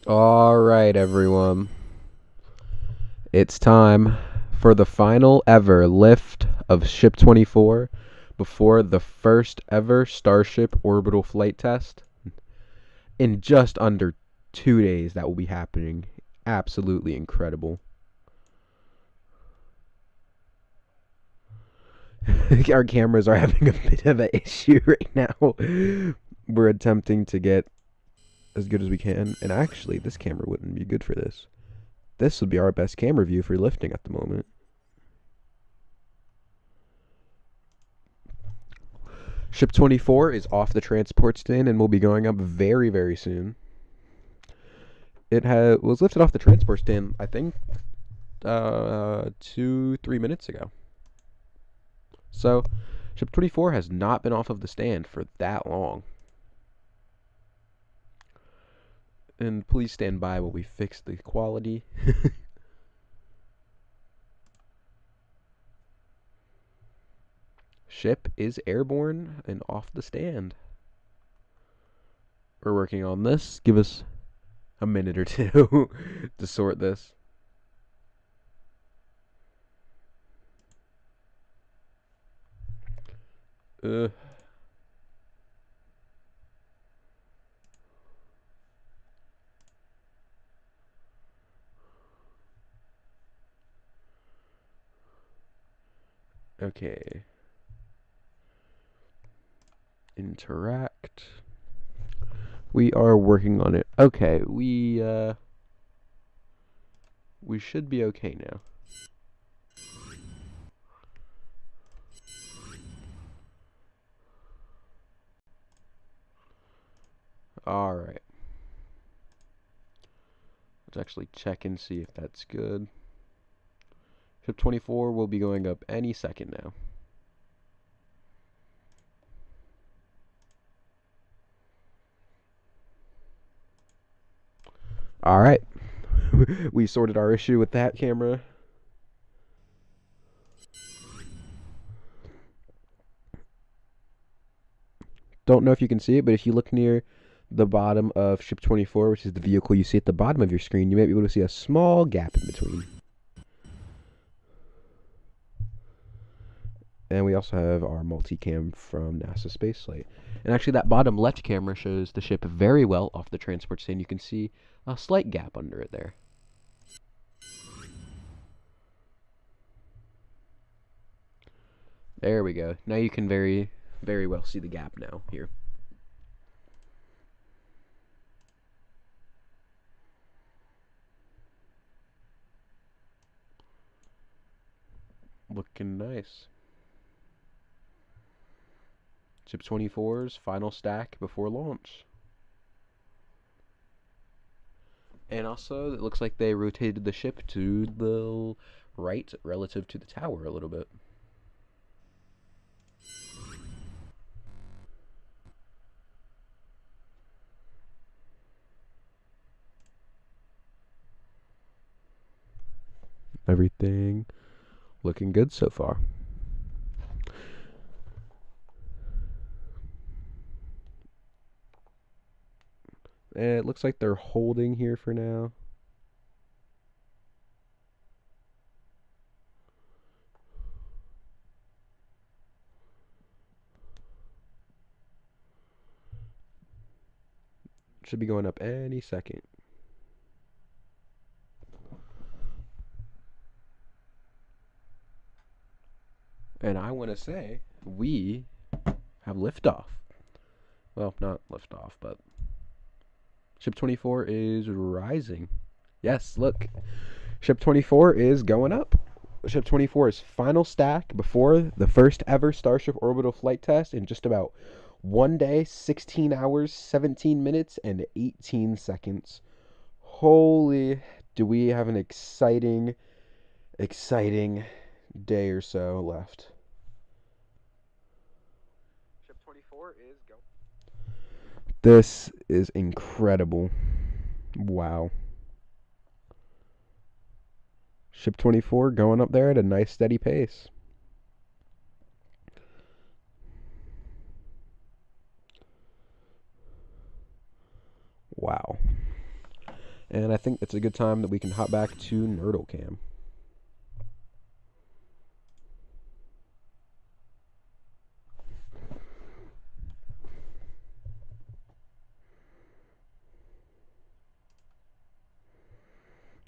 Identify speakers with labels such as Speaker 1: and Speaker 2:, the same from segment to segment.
Speaker 1: All right, everyone. It's time for the final ever lift of Ship 24 before the first ever StarShip orbital flight test. In just under 2 days, that will be happening. Absolutely incredible. Our cameras are having a bit of an issue right now. We're attempting to get as good as we can. And actually, this camera wouldn't be good for this. This would be our best camera view for lifting at the moment. Ship 24 is off the transport stand and will be going up very, very soon. It was lifted off the transport stand, I think, 2-3 minutes ago. So, Ship 24 has not been off of the stand for that long. And please stand by while we fix the quality. Ship is airborne and off the stand. We're working on this. Give us a minute or two to sort this. Uh, okay. Interact. We are working on it. Okay, we should be okay now. All right. Let's actually check and see if that's good. Ship 24 will be going up any second now. All right. We sorted our issue with that camera. Don't know if you can see it, but if you look near the bottom of Ship 24, which is the vehicle you see at the bottom of your screen, you might be able to see a small gap in between. And we also have our multicam from NASA Space Flight. And actually, that bottom left camera shows the ship very well off the transport stand. You can see a slight gap under it there. There we go. Now you can very, very well see the gap now here. Looking nice. Ship 24's final stack before launch. And also, it looks like they rotated the ship to the right relative to the tower a little bit. Everything looking good so far. And it looks like they're holding here for now. Should be going up any second. And I want to say we have liftoff. Well, not liftoff, but Ship 24 is rising. Yes, look. Ship 24 is going up. Ship 24's final stack before the first ever Starship orbital flight test in just about 1 day, 16 hours, 17 minutes, and 18 seconds. Holy, do we have an exciting day or so left. Ship 24 is going. This is incredible. Wow. Ship 24 going up there at a nice steady pace. Wow. And I think it's a good time that we can hop back to NerdleCam.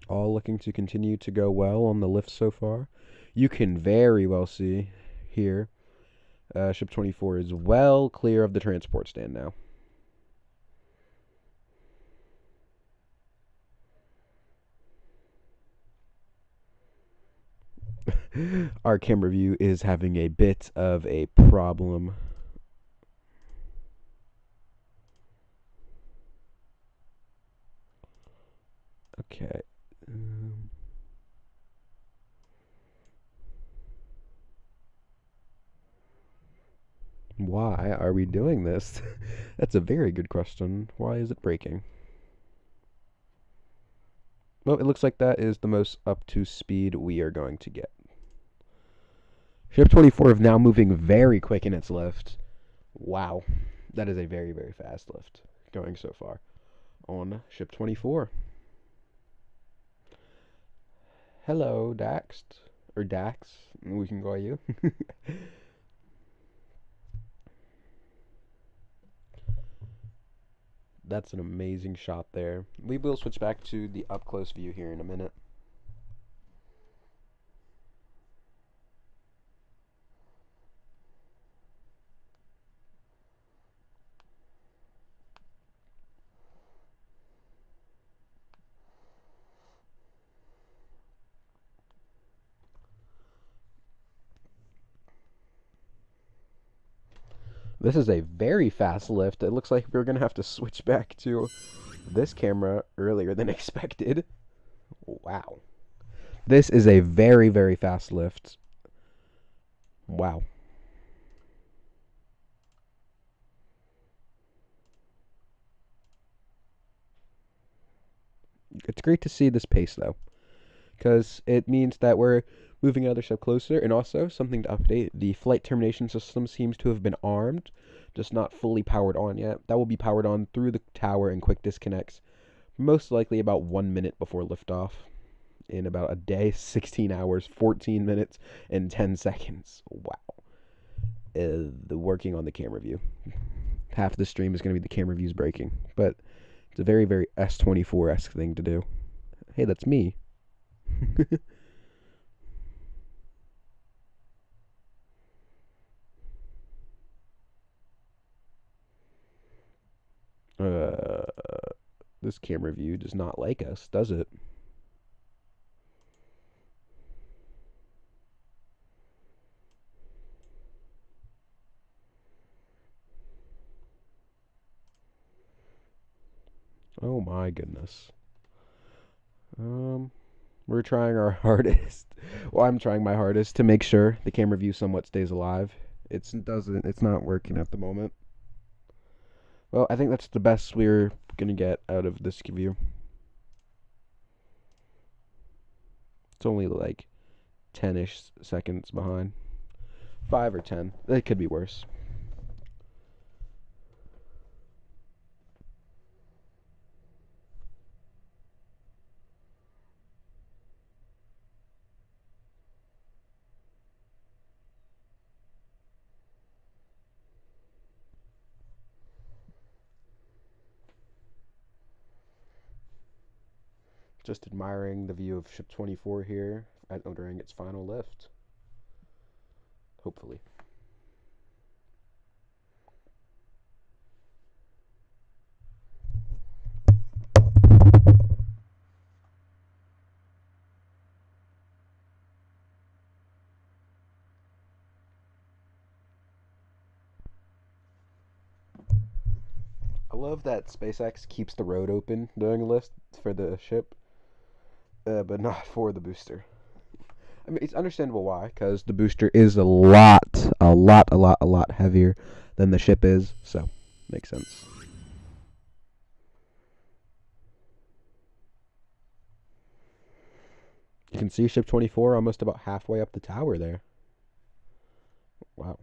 Speaker 1: All looking to continue to go well on the lift so far. You can very well see here, Ship 24 is well clear of the transport stand now. Our camera view is having a bit of a problem. Okay. Why are we doing this? That's a very good question. Why is it breaking? Well, it looks like that is the most up to speed we are going to get. Ship 24 is now moving very quick in its lift. Wow. That is a very, very fast lift going so far on Ship 24. Hello, Dax. Or Dax. We can call you. That's an amazing shot there. We will switch back to the up-close view here in a minute. This is a very fast lift. It looks like we're going to have to switch back to this camera earlier than expected. Wow. This is a very, very fast lift. Wow. It's great to see this pace, though, because it means that we're moving another step closer. And also, something to update, the flight termination system seems to have been armed, just not fully powered on yet. That will be powered on through the tower and quick disconnects, most likely about 1 minute before liftoff. In about a day, 16 hours, 14 minutes, and 10 seconds. Wow. The working on the camera view. Half the stream is going to be the camera views breaking, but it's a very, very S24-esque thing to do. Hey, that's me. This camera view does not like us, does it? Oh my goodness. We're trying our hardest. Well, I'm trying my hardest to make sure the camera view somewhat stays alive. It's not working at the moment. Well, I think that's the best we're gonna get out of this view. It's only like 10-ish seconds behind. 5 or 10. It could be worse. Just admiring the view of Ship 24 here during its final lift. Hopefully. I love that SpaceX keeps the road open during a lift for the ship, but not for the booster. I mean, it's understandable why, because the booster is a lot heavier than the ship is, so makes sense. You can see Ship 24 almost about halfway up the tower there. Wow.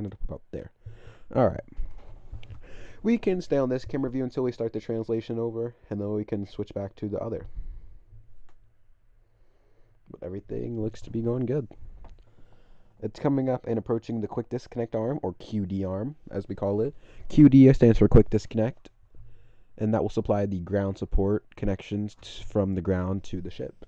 Speaker 1: going to pop up there. Alright. We can stay on this camera view until we start the translation over, and then we can switch back to the other. But everything looks to be going good. It's coming up and approaching the quick disconnect arm, or QD arm, as we call it. QD stands for quick disconnect, and that will supply the ground support connections from the ground to the ship.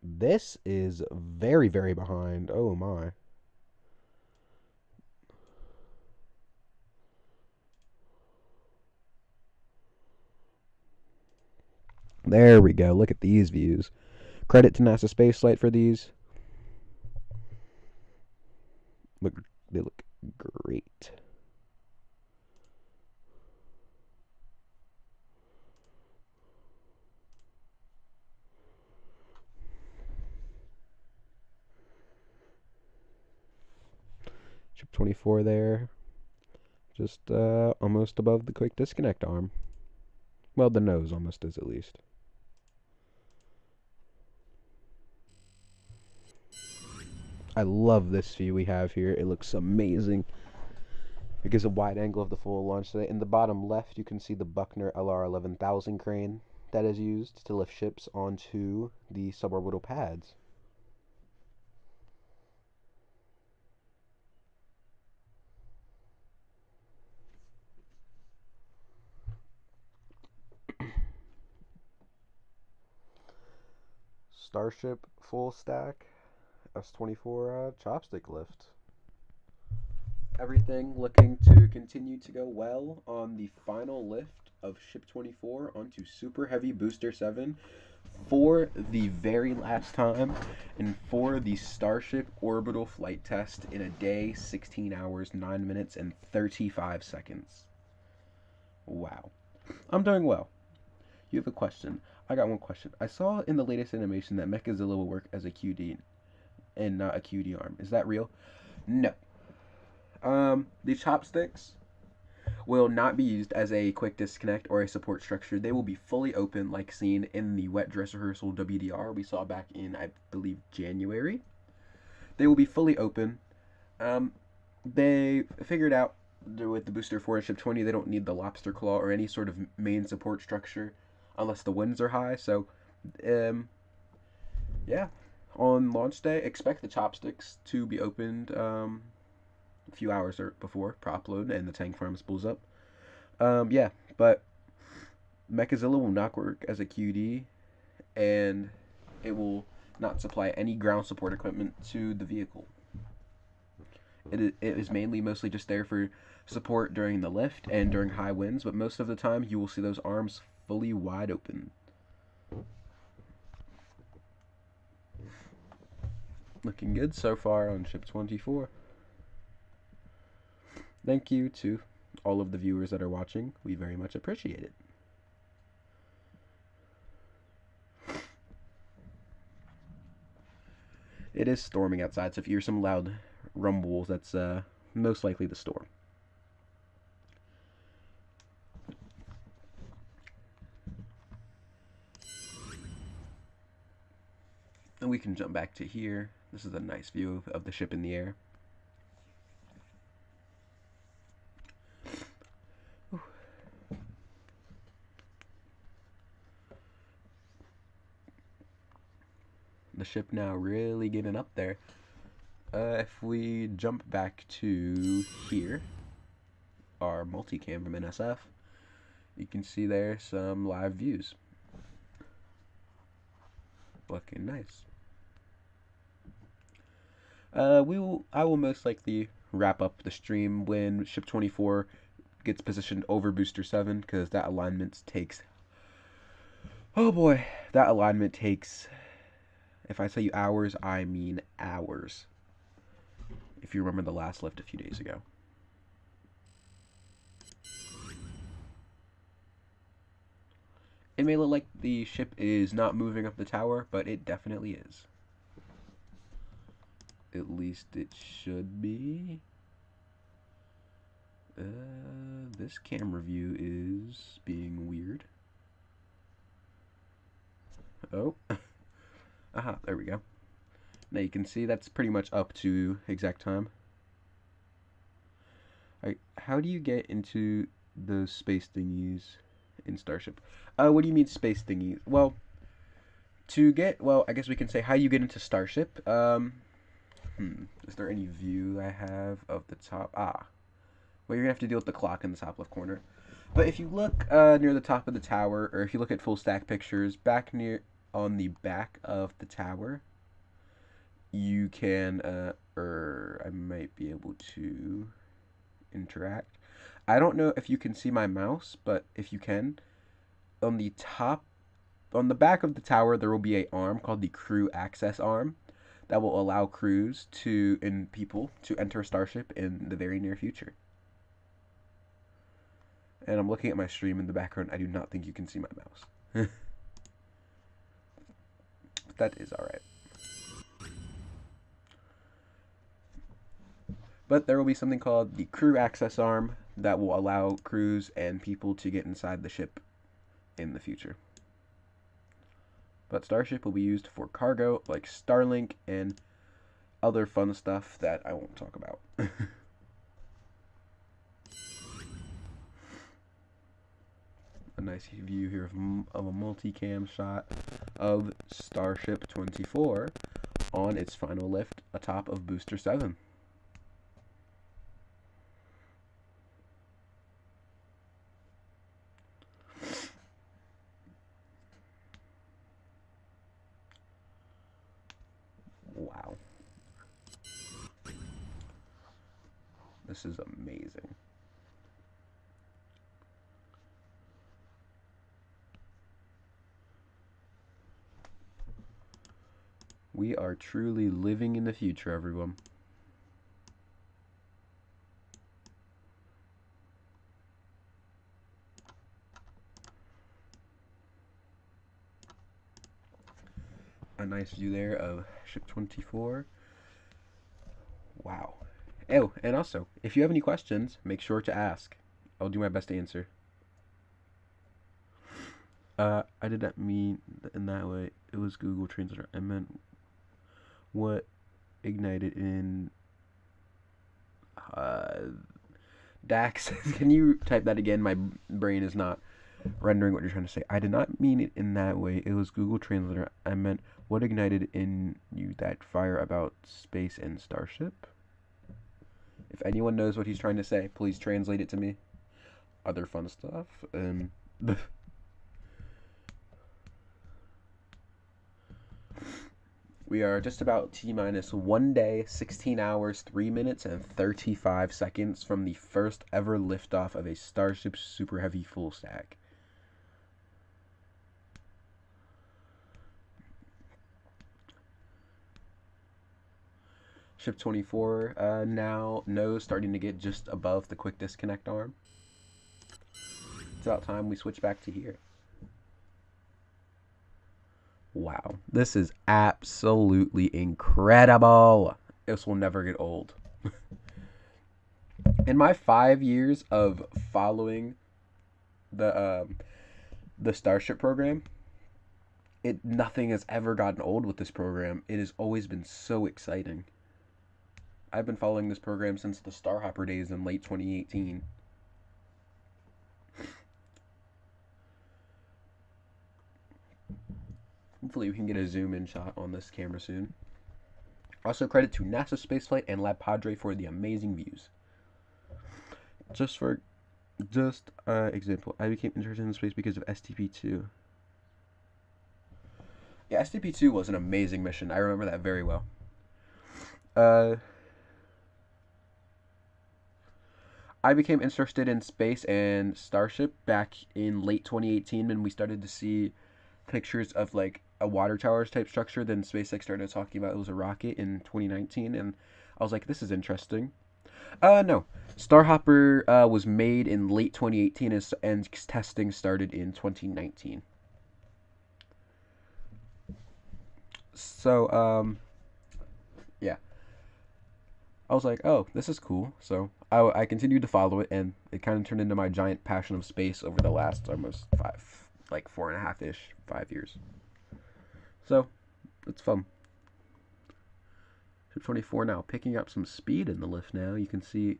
Speaker 1: This is very, very behind. Oh my. There we go. Look at these views. Credit to NASA Spaceflight for these. They look great. Ship 24 there. Just almost above the quick disconnect arm. Well, the nose almost is, at least. I love this view we have here. It looks amazing. It gives a wide angle of the full launch site. In the bottom left, you can see the Buckner LR-11000 crane that is used to lift ships onto the suborbital pads. StarShip full stack S24 chopstick lift. Everything looking to continue to go well on the final lift of Ship 24 onto Super Heavy Booster 7 for the very last time and for the StarShip orbital flight test in a day, 16 hours, 9 minutes, and 35 seconds. Wow. I'm doing well. You have a question. I got one question. I saw in the latest animation that Mechazilla will work as a QD and not a QD arm. Is that real? No. The chopsticks will not be used as a quick disconnect or a support structure. They will be fully open, like seen in the wet dress rehearsal WDR we saw back in, I believe, January. They will be fully open. They figured out with the Booster 4 and Ship 20, they don't need the lobster claw or any sort of main support structure unless the winds are high. So, yeah, on launch day, expect the chopsticks to be opened a few hours before prop load and the tank farm spools up. Yeah, but Mechazilla will not work as a QD, and it will not supply any ground support equipment to the vehicle. It is mostly just there for support during the lift and during high winds, but most of the time you will see those arms fully wide open. Looking good so far on Ship 24. Thank you to all of the viewers that are watching. We very much appreciate it. It is storming outside, so if you hear some loud rumbles, that's most likely the storm. And we can jump back to here. This is a nice view of the ship in the air. The ship now really getting up there. If we jump back to here, our multicam from NSF, you can see there some live views. Looking nice. I will most likely wrap up the stream when Ship 24 gets positioned over Booster 7, because that alignment takes, oh boy, that alignment takes, if I say hours, I mean hours. If you remember the last lift a few days ago. It may look like the ship is not moving up the tower, but it definitely is. At least it should be. This camera view is being weird. Oh. Aha, there we go. Now you can see that's pretty much up to exact time. Alright, how do you get into those space thingies in Starship? What do you mean space thingies? Well, I guess we can say how you get into Starship. Is there any view I have of the top? Well, you're gonna have to deal with the clock in the top left corner. But if you look near the top of the tower, or if you look at full stack pictures, back near on the back of the tower, you can, or I might be able to interact. I don't know if you can see my mouse, but if you can, on the back of the tower, there will be an arm called the crew access arm that will allow crews and people to enter Starship in the very near future. And I'm looking at my stream in the background. I do not think you can see my mouse. That is alright. But there will be something called the crew access arm that will allow crews and people to get inside the ship in the future. But Starship will be used for cargo like Starlink and other fun stuff that I won't talk about. A nice view here of a multicam shot of Starship 24 on its final lift atop of Booster 7. Wow. This is amazing. We are truly living in the future, everyone. A nice view there of Ship 24. Wow. Oh, and also, if you have any questions, make sure to ask. I'll do my best to answer. I did not mean in that way. It was Google Translator. I meant what ignited in Dax. Can you type that again? My brain is not rendering what you're trying to say. I did not mean it in that way. It was Google Translator. I meant what ignited in you that fire about space and Starship. If anyone knows what he's trying to say, please translate it to me. Other fun stuff. We are just about T-minus 1 day, 16 hours, 3 minutes, and 35 seconds from the first ever liftoff of a Starship Super Heavy full stack. Ship 24 now nose starting to get just above the quick disconnect arm. It's about time we switch back to here. Wow, this is absolutely incredible. This will never get old. In my 5 years of following the Starship program, nothing has ever gotten old with this program. It has always been so exciting. I've been following this program since the Starhopper days in late 2018. Hopefully we can get a zoom-in shot on this camera soon. Also credit to NASA Spaceflight and Lab Padre for the amazing views. Example, I became interested in space because of STP-2. Yeah, STP-2 was an amazing mission. I remember that very well. I became interested in space and Starship back in late 2018 when we started to see pictures of like a water towers type structure. Then SpaceX started talking about it was a rocket in 2019, and I was like, this is interesting. No, Starhopper was made in late 2018 and testing started in 2019. So yeah, I was like, oh, this is cool. So I continued to follow it, and it kind of turned into my giant passion of space over the last almost 4.5-ish, 5 years. So, it's fun. Ship 24 now picking up some speed in the lift now. You can see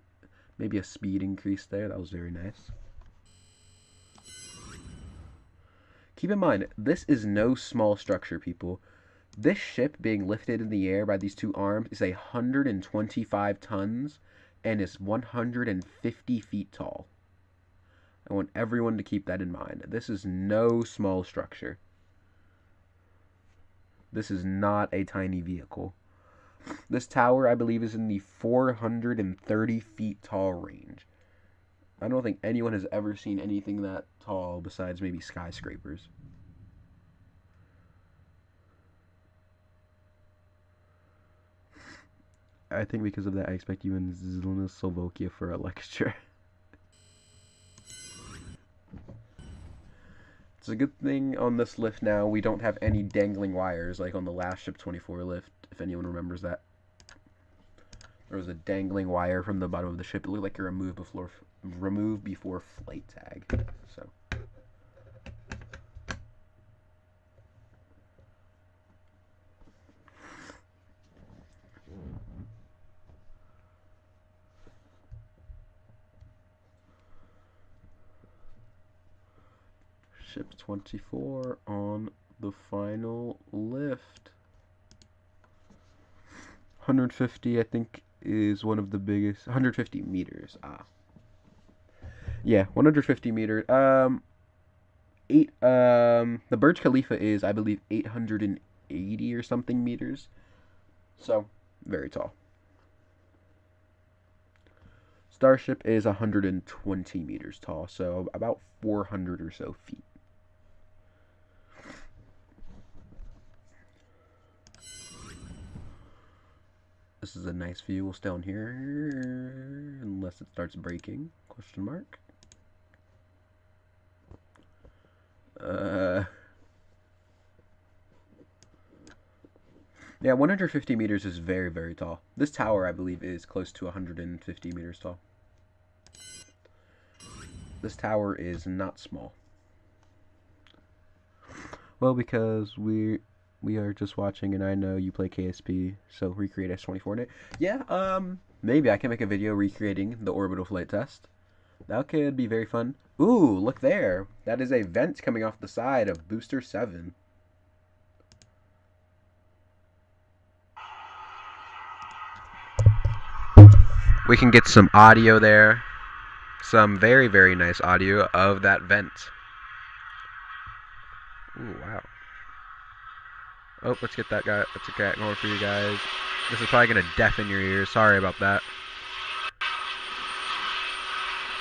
Speaker 1: maybe a speed increase there. That was very nice. Keep in mind, this is no small structure, people. This ship being lifted in the air by these two arms is 125 tons and is 150 feet tall. I want everyone to keep that in mind. This is no small structure. This is not a tiny vehicle. This tower, I believe, is in the 430 feet tall range. I don't think anyone has ever seen anything that tall besides maybe skyscrapers. I think because of that, I expect you in Slovakia for a lecture. It's a good thing on this lift now we don't have any dangling wires like on the last Ship 24 lift, if anyone remembers that. There was a dangling wire from the bottom of the ship. It looked like a remove before flight tag. So Ship 24 on the final lift. 150, I think, is one of the biggest. 150 meters. Yeah, 150 meters. The Burj Khalifa is, I believe, 880 or something meters. So, very tall. StarShip is 120 meters tall, so about 400 or so feet. This is a nice view. We'll stay on here unless it starts breaking. Question mark. Yeah, 150 meters is very, very tall. This tower, I believe, is close to 150 meters tall. This tower is not small. Well, because we are just watching, and I know you play KSP, so recreate S24 in it. Yeah, maybe I can make a video recreating the orbital flight test. That could be very fun. Ooh, look there. That is a vent coming off the side of Booster 7. We can get some audio there. Some very, very nice audio of that vent. Ooh, wow. Oh, let's get that guy. That's a cat going for you guys. This is probably going to deafen your ears. Sorry about that.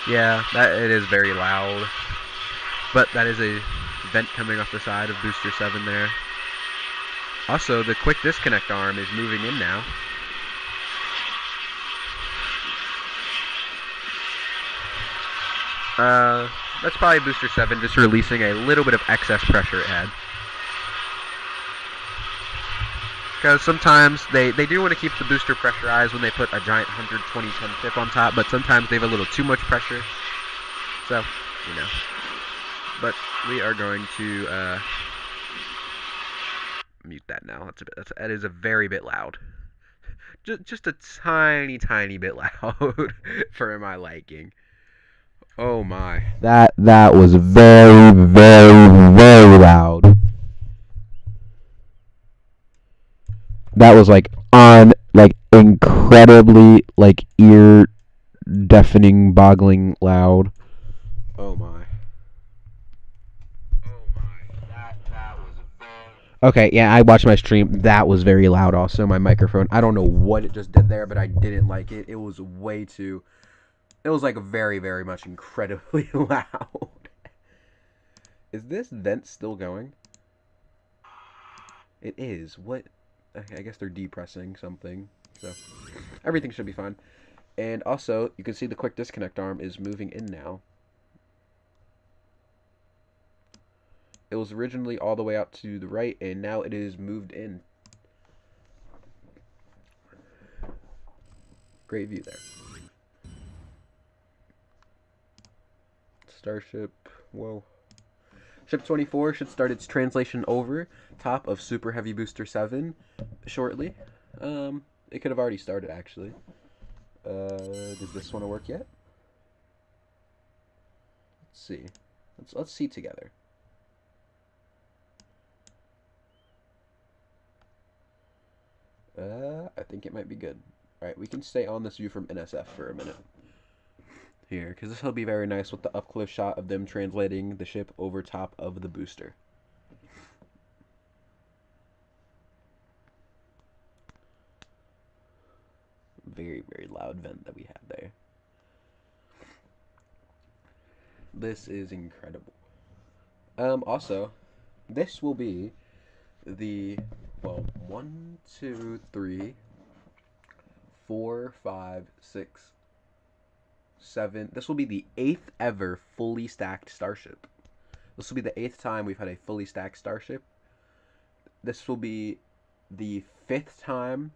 Speaker 1: Yeah, it is very loud. But that is a vent coming off the side of Booster 7 there. Also, the quick disconnect arm is moving in now. That's probably Booster 7 just releasing a little bit of excess pressure it had. Because sometimes they do want to keep the booster pressurized when they put a giant 120-ton ship on top, but sometimes they have a little too much pressure. So, you know. But we are going to mute that now. That is a very bit loud. Just a tiny, tiny bit loud for my liking. Oh my. That was very, very, very loud. That was incredibly ear deafening, boggling loud. Oh my. That was very... Okay, yeah, I watched my stream. That was very loud also, my microphone. I don't know what it just did there, but I didn't like it. It was way too... It was very, very much incredibly loud. Is this vent still going? It is. What? I guess they're depressing something. So, everything should be fine. And also, you can see the quick disconnect arm is moving in now. It was originally all the way out to the right, and now it is moved in. Great view there. StarShip, whoa. Ship 24 should start its translation over top of Super Heavy Booster 7 shortly. It could have already started, actually. Does this want to work yet? Let's see. Let's see together. I think it might be good. Alright, we can stay on this view from NSF for a minute. Here, because this will be very nice with the up-close shot of them translating the ship over top of the booster. Very, very loud vent that we had there. This is incredible. Also, this will be the, well, 1, 2, 3, 4, 5, 6, 7. This will be the 8th ever fully stacked Starship. This will be the 8th time we've had a fully stacked Starship. This will be the 5th time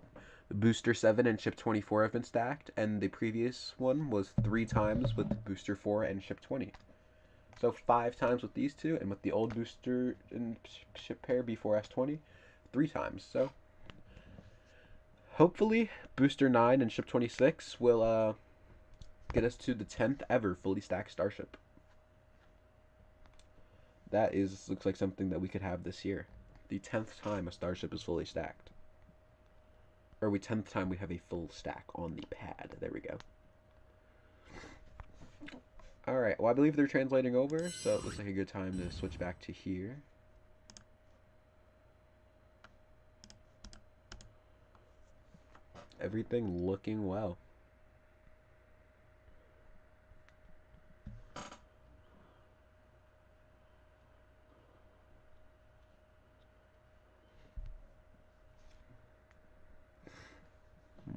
Speaker 1: Booster 7 and Ship 24 have been stacked, and the previous one was 3 times with Booster 4 and Ship 20. So 5 times with these two, and with the old booster and ship pair B4 S20, 3 times. So hopefully Booster 9 and Ship 26 will get us to the 10th ever fully stacked Starship. That looks like something that we could have this year. The 10th time a Starship is fully stacked. Or 10th time we have a full stack on the pad. There we go. Alright, well I believe they're translating over, so it looks like a good time to switch back to here. Everything looking well.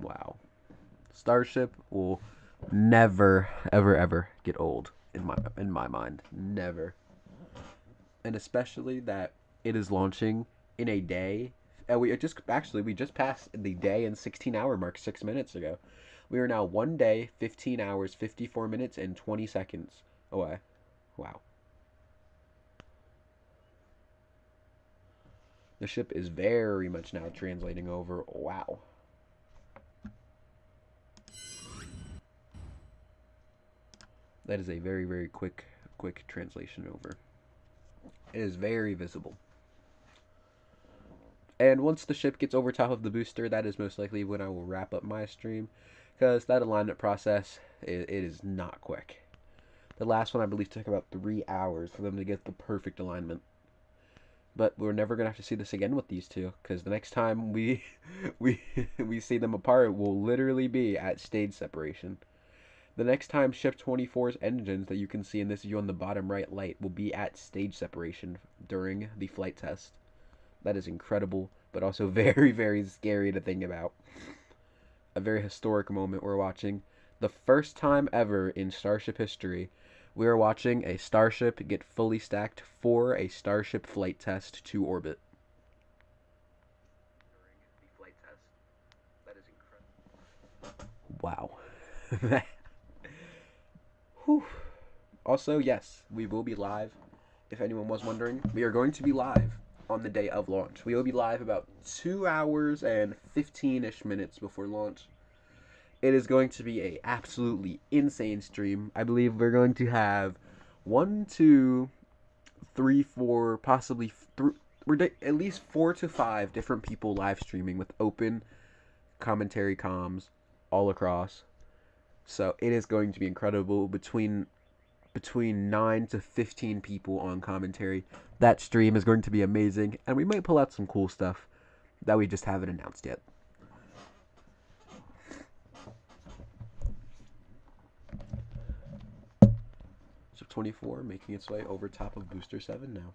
Speaker 1: Wow. Starship will never, ever, ever get old in my mind. Never. And especially that it is launching in a day. And we just passed the day and 16-hour mark 6 minutes ago. We are now 1 day, 15 hours, 54 minutes, and 20 seconds away. Wow. The ship is very much now translating over. Wow. That is a very, very quick translation over. It is very visible. And once the ship gets over top of the booster, that is most likely when I will wrap up my stream, because that alignment process, it is not quick. The last one, I believe, took about 3 hours for them to get the perfect alignment. But we're never going to have to see this again with these two, because the next time we see them apart will literally be at stage separation. The next time Ship 24's engines that you can see in this view on the bottom right light will be at stage separation during the flight test. That is incredible, but also very, very scary to think about. A very historic moment we're watching. The first time ever in Starship history, we are watching a Starship get fully stacked for a Starship flight test to orbit. During the flight test. That is incredible. Wow. Whew. Also, yes, we will be live. If anyone was wondering, we are going to be live on the day of launch. We will be live about 2 hours and 15-ish minutes before launch. It is going to be a absolutely insane stream. I believe we're going to have 1, 2, 3, 4, possibly at least 4 to 5 different people live streaming with open commentary comms all across. So it is going to be incredible. Between 9 to 15 people on commentary. That stream is going to be amazing, and we might pull out some cool stuff that we just haven't announced yet. So 24 making its way over top of Booster 7 now.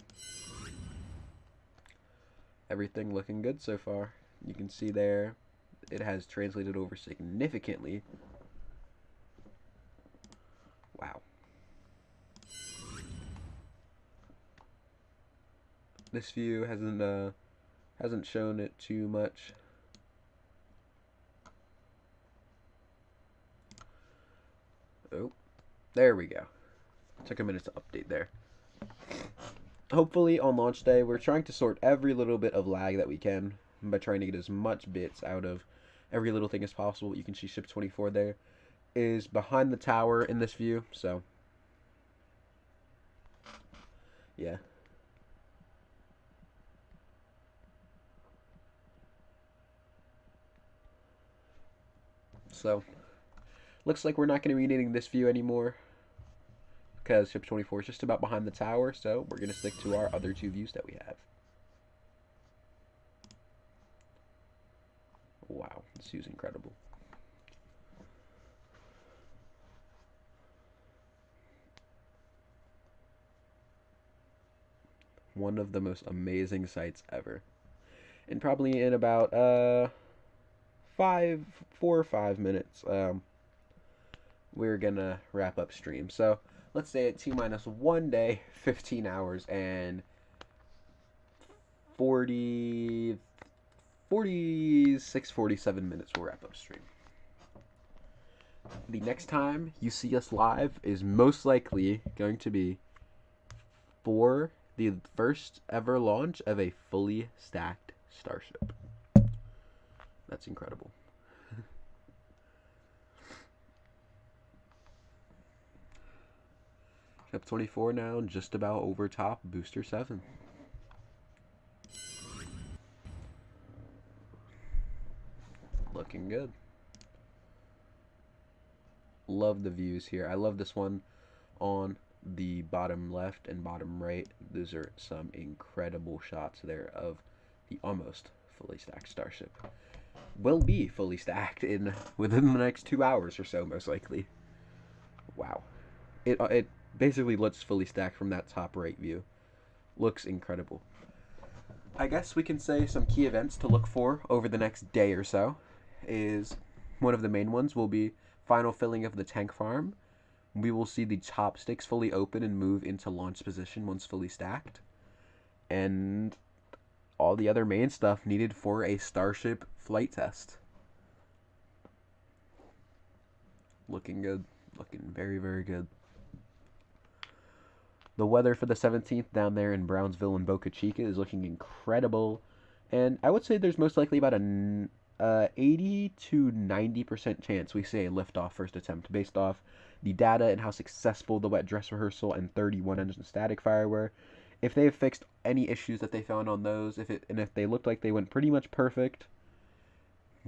Speaker 1: Everything looking good so far. You can see there it has translated over significantly. Wow. This view hasn't shown it too much. Oh, there we go. Took a minute to update there. Hopefully on launch day, we're trying to sort every little bit of lag that we can by trying to get as much bits out of Every little thing is possible. You can see Ship 24 there is behind the tower in this view. So, yeah. So, looks like we're not going to be needing this view anymore because Ship 24 is just about behind the tower. So, we're going to stick to our other two views that we have. Wow, this view's incredible. One of the most amazing sights ever. And probably in about 4 or 5 minutes, we're gonna wrap up stream. So let's say at T minus 1 day, 15 hours, and 47 minutes we'll wrap up stream. The next time you see us live is most likely going to be for the first ever launch of a fully stacked Starship. That's incredible. Ship 24 now, just about over top Booster 7. Looking good. Love the views here. I love this one on the bottom left and bottom right. Those are some incredible shots there of the almost fully stacked Starship. Will be fully stacked within the next 2 hours or so, most likely. Wow. It basically looks fully stacked from that top right view. Looks incredible. I guess we can say some key events to look for over the next day or so is one of the main ones will be final filling of the tank farm. We will see the chopsticks fully open and move into launch position once fully stacked. And all the other main stuff needed for a Starship flight test. Looking good. Looking very, very good. The weather for the 17th down there in Brownsville and Boca Chica is looking incredible. And I would say there's most likely about an 80 to 90% chance we see a liftoff first attempt based off the data and how successful the wet dress rehearsal and 31 engine static fire were. If they have fixed any issues that they found on those, if they looked like they went pretty much perfect,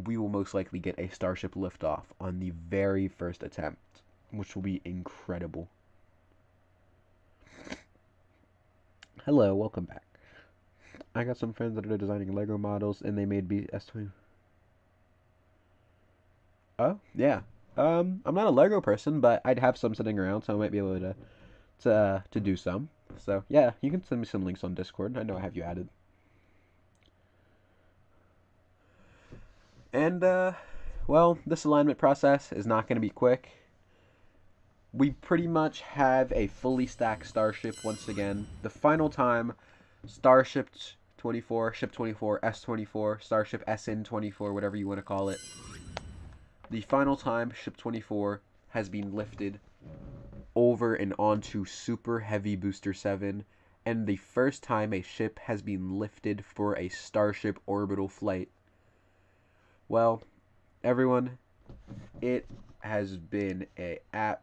Speaker 1: we will most likely get a Starship liftoff on the very first attempt, which will be incredible. Hello, welcome back. I got some friends that are designing Lego models, and they made S20. Oh, yeah. I'm not a Lego person, but I'd have some sitting around, so I might be able to do some. So, yeah, you can send me some links on Discord. I know I have you added. And, well, this alignment process is not going to be quick. We pretty much have a fully stacked Starship once again. The final time, Starship 24, Ship 24, S24, Starship SN24, whatever you want to call it. The final time Ship 24 has been lifted over and onto Super Heavy Booster 7, and the first time a ship has been lifted for a Starship orbital flight. Well, everyone, it has been I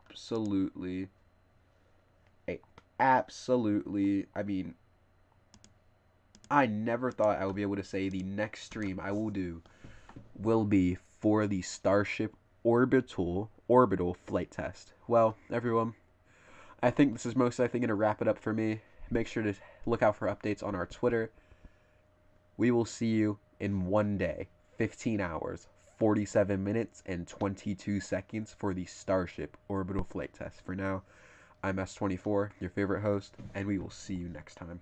Speaker 1: mean, I never thought I would be able to say the next stream I will do will be for the Starship orbital flight test. Well, everyone, I think this is most likely going to wrap it up for me. Make sure to look out for updates on our Twitter. We will see you in 1 day, 15 hours, 47 minutes, and 22 seconds for the Starship orbital flight test. For now, I'm S24, your favorite host, and we will see you next time.